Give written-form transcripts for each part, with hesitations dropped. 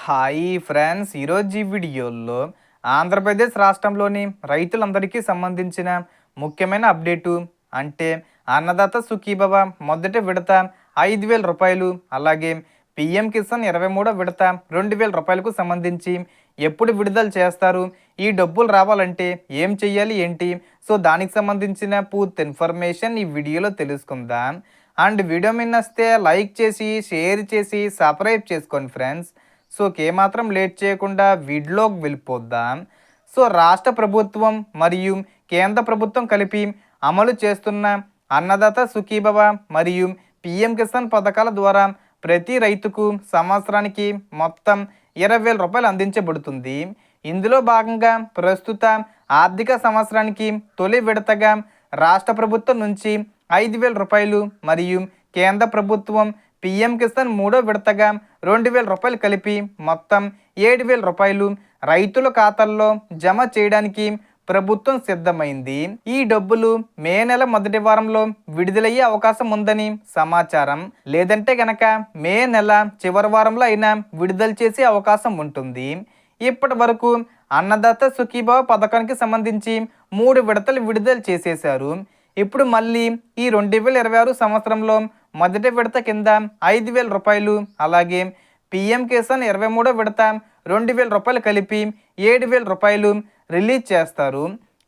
Hi friends, ఈరోజు ఈ వీడియోలో ఆంధ్రప్రదేశ్ రాష్ట్రంలోని రైతులందరికీ సంబంధించిన ముఖ్యమైన అప్డేటు అంటే అన్నదాత సుఖీభవ మొదటి విడత 5,000 రూపాయలు, అలాగే పిఎం కిసాన్ 23వ విడత 2,000 రూపాయలకు సంబంధించి ఎప్పుడు విడుదల చేస్తారు, ఈ డబ్బులు రావాలంటే ఏం చెయ్యాలి ఏంటి, సో దానికి సంబంధించిన పూర్తి ఇన్ఫర్మేషన్ ఈ వీడియోలో తెలుసుకుందాం. అండ్ వీడియో మీద నచ్చితే లైక్ చేసి షేర్ చేసి సబ్స్క్రైబ్ చేసుకోండి ఫ్రెండ్స్. సో ఏమాత్రం లేట్ చేయకుండా వీడియోకి వెళ్ళిపోద్దాం. సో రాష్ట్ర ప్రభుత్వం మరియు కేంద్ర ప్రభుత్వం కలిపి అమలు చేస్తున్న అన్నదాత సుఖీభవ మరియు పిఎం కిసాన్ పథకాల ద్వారా ప్రతి రైతుకు సంవత్సరానికి మొత్తం 20,000 రూపాయలు అందించబడుతుంది. ఇందులో భాగంగా ప్రస్తుత ఆర్థిక సంవత్సరానికి తొలి విడతగా రాష్ట్ర ప్రభుత్వం నుంచి 5,000 రూపాయలు మరియు కేంద్ర ప్రభుత్వం పిఎం కిసాన్ మూడో విడతగా 2,000 రూపాయలు కలిపి మొత్తం 7,000 రూపాయలు రైతుల ఖాతాల్లో జమ చేయడానికి ప్రభుత్వం సిద్ధమైంది. ఈ డబ్బులు మే నెల మొదటి వారంలో విడుదలయ్యే అవకాశం ఉందని సమాచారం. లేదంటే గనక మే నెల చివరి వారంలో అయినా విడుదల చేసే అవకాశం ఉంటుంది. ఇప్పటి వరకు అన్నదాత సుఖీభవ పథకానికి సంబంధించి 3 విడతలు విడుదల చేసేశారు. ఇప్పుడు మళ్ళీ ఈ 2026 సంవత్సరంలో మొదటి విడత కింద 5,000 రూపాయలు, అలాగే పిఎం కిసాన్ 23వ విడత 2,000 రూపాయలు కలిపి 7,000 రూపాయలు రిలీజ్ చేస్తారు.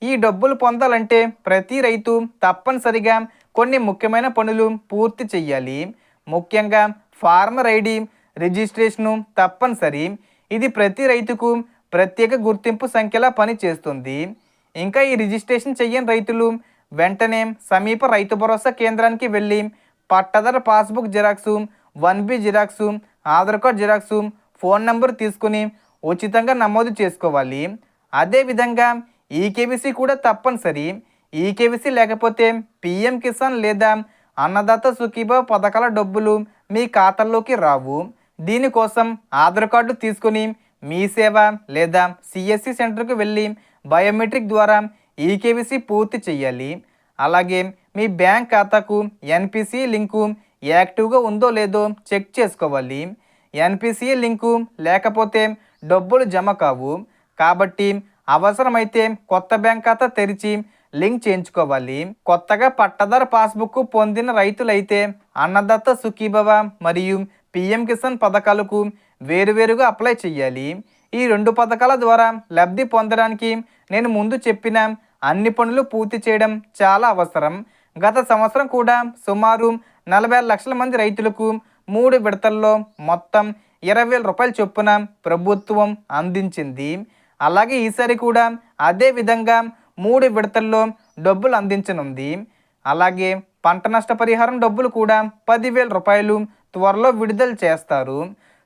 ఈ డబ్బులు పొందాలంటే ప్రతి రైతు తప్పనిసరిగా కొన్ని ముఖ్యమైన పనులు పూర్తి చెయ్యాలి. ముఖ్యంగా ఫార్మర్ ఐడి రిజిస్ట్రేషను తప్పనిసరి. ఇది ప్రతి రైతుకు ప్రత్యేక గుర్తింపు సంఖ్యలా పనిచేస్తుంది. ఇంకా ఈ రిజిస్ట్రేషన్ చెయ్యని రైతులు వెంటనే సమీప రైతు భరోసా కేంద్రానికి వెళ్ళి పట్టాదారు passbook xerox, 1B xerox, Aadhaar card xerox, phone number తీసుకుని ఉచితంగా నమోదు చేసుకోవాలి. అదేవిధంగా ఈకేవీసీ కూడా తప్పనిసరి. ఈకేవీసీ లేకపోతే పిఎం కిసాన్ లేదా అన్నదాత సుఖీభవ పథకాల డబ్బులు మీ ఖాతాల్లోకి రావు. దీనికోసం ఆధార్ కార్డు తీసుకుని మీ సేవ లేదా సిఎస్సి సెంటర్కి వెళ్ళి బయోమెట్రిక్ ద్వారా ఈకేవీసీ పూర్తి చేయాలి. అలాగే మీ బ్యాంక్ ఖాతాకు ఎన్పిసి లింకు యాక్టివ్గా ఉందో లేదో చెక్ చేసుకోవాలి. ఎన్పిసి లింకు లేకపోతే డబ్బులు జమ కావు. కాబట్టి అవసరమైతే కొత్త బ్యాంక్ ఖాతా తెరిచి లింక్ చేయించుకోవాలి. కొత్తగా పట్టాదారు పాస్బుక్ పొందిన రైతులైతే అన్నదాత సుఖీభవ మరియు పిఎం కిసాన్ పథకాలకు వేరువేరుగా అప్లై చేయాలి. ఈ 2 పథకాల ద్వారా లబ్ధి పొందడానికి నేను ముందు చెప్పిన అన్ని పనులు పూర్తి చేయడం చాలా అవసరం. గత సంవత్సరం కూడా సుమారు 40 లక్షల మంది రైతులకు 3 విడతల్లో మొత్తం 20,000 రూపాయల చొప్పున ప్రభుత్వం అందించింది. అలాగే ఈసారి కూడా అదే విధంగా 3 విడతల్లో డబ్బులు అందించనుంది. అలాగే పంట నష్టపరిహారం డబ్బులు కూడా 10,000 రూపాయలు త్వరలో విడుదల చేస్తారు.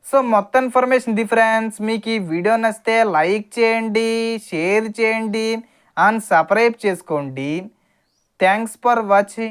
సో మొత్తం ఇన్ఫర్మేషన్ ఇది ఫ్రెండ్స్. మీకు ఈ వీడియో నచ్చితే లైక్ చేయండి, షేర్ చేయండి అండ్ సబ్స్క్రైబ్ చేసుకోండి. Thanks for watching.